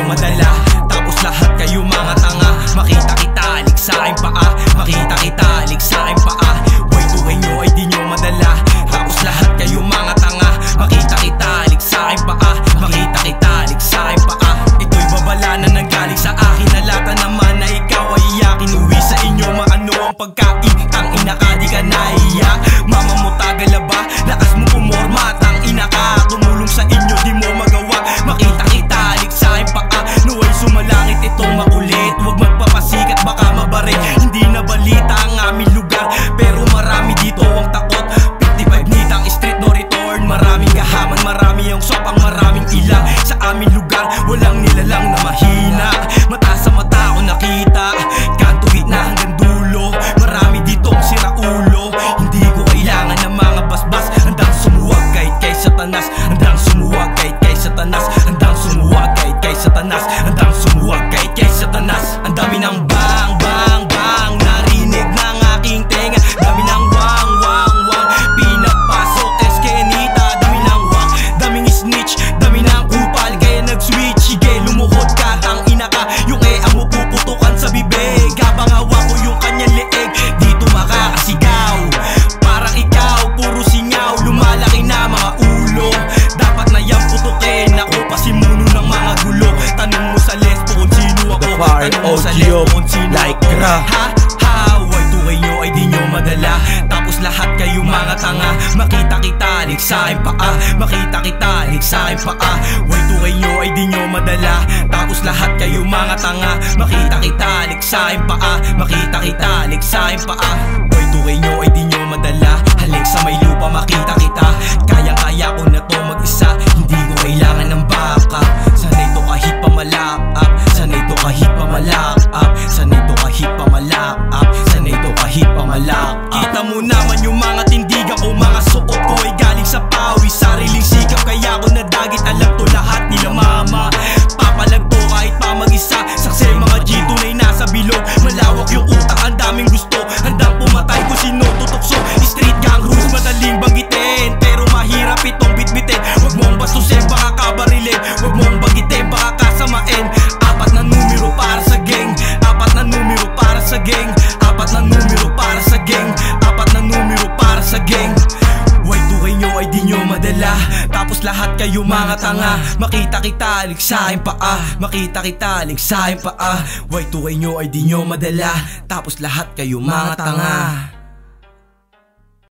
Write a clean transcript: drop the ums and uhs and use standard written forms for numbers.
madala, tapos lahat kayo mga tanga. Makita kita, alik sa aking paa. Makita kita, alik sa aking paa. Y2K nyo ay di nyo madala, tapos lahat kayo mga tanga. Makita kita, alik sa aking paa. Makita kita, alik sa aking paa. Ito'y babala na nanggaling sa akin. Nalata naman na ikaw ay iyakin. Uwi sa inyo maano ang pagkain. Tang ina ka, di ka naiya. Mama mo tagala ba? Lakas mo pumorma. Tang ina ka, tumulong sa inyo di mo magawa. Makita kita, alik sa aking paa. Nuway sumalangit itong makulit. Huwag magpapasikat baka mabarin. Hindi na balita ang aming lugar, pero marami dito ang takot. 55 nitang street no return. Maraming gahaman, marami ang sopang, maraming ilang. Sa aming lugar, walang nilalang na mahina. Mata sa mata ako nakita, kanto gitna hanggang dulo. Marami dito ang siraulo. Hindi ko kailangan ng mga basbas. Handang sumuwag kahit kay Satanas. Handang sumuwag kahit kay Satanas. Handang sumuwag kahit kay Satanas. Handang sumuwag kahit kay Satanas. Ang dami ng bang, bang, bang narinig ng aking tenga. Dami ng wang, wang, wang pinapasok eskenita. Dami ng wang, daming snitch, dami ng kupal. Kaya nag-switch, sige lumuhod ka. Tang ina ka, yung amo puputukan sa bibig. Habang hawak ko yung kanyang leeg, dito makakasigaw. Parang ikaw, puro singaw. Lumalaki na mga ulo, dapat na yan putukin. Ako pasimuno ng mga gulo. Tanong mo sa lesbo kung sino ako. Tanong mo sa lesbo kung sino like ako. ra. Ha? Y2K nyo ay di nyo madala, tapos lahat kayo mga tanga. Makita kita, alik sa aking paa. Makita kita, alik sa aking paa. Y2K nyo ay di nyo madala, tapos lahat kayo mga tanga. Makita kita, alik sa aking paa. Makita kita, alik sa aking paa. Y2K nyo ay di nyo madala, halik sa may lupa makita kita. Kaya-kaya ko na to mag-isa, hindi ko kailangan ng backup. Sanay to kahit pamalakap, sanay to kahit pamalakap, sanay to kahit pamalakap, sanay to kahit pamalakap. Kita mo naman yung mga tindigan ko, mga suot ko ay galing sa pawis. Sariling sikap kaya ako nadagit, alam to lahat nila mama. Papalag to kahit pa mag-isa, sakse mga G tunay nasa bilog. Malawak yung utak, ang daming gusto, handang pumatay kung sino tutukso. Street gang rules, madaling banggitin, pero mahirap itong bitbitin. Huwag mong bastusin, baka kabarilin. Huwag mong bagitin, baka kasamain. Apat na numero para sa gang, apat na numero para sa gang, apat na numero para sa gang, apat na numero para sa gang. Y2K nyo ay di nyo madala, tapos lahat kayo mga tanga. Makita kita, alik sa aking paa. Makita kita, alik sa aking paa. Y2K nyo ay di nyo madala, tapos lahat kayo mga tanga.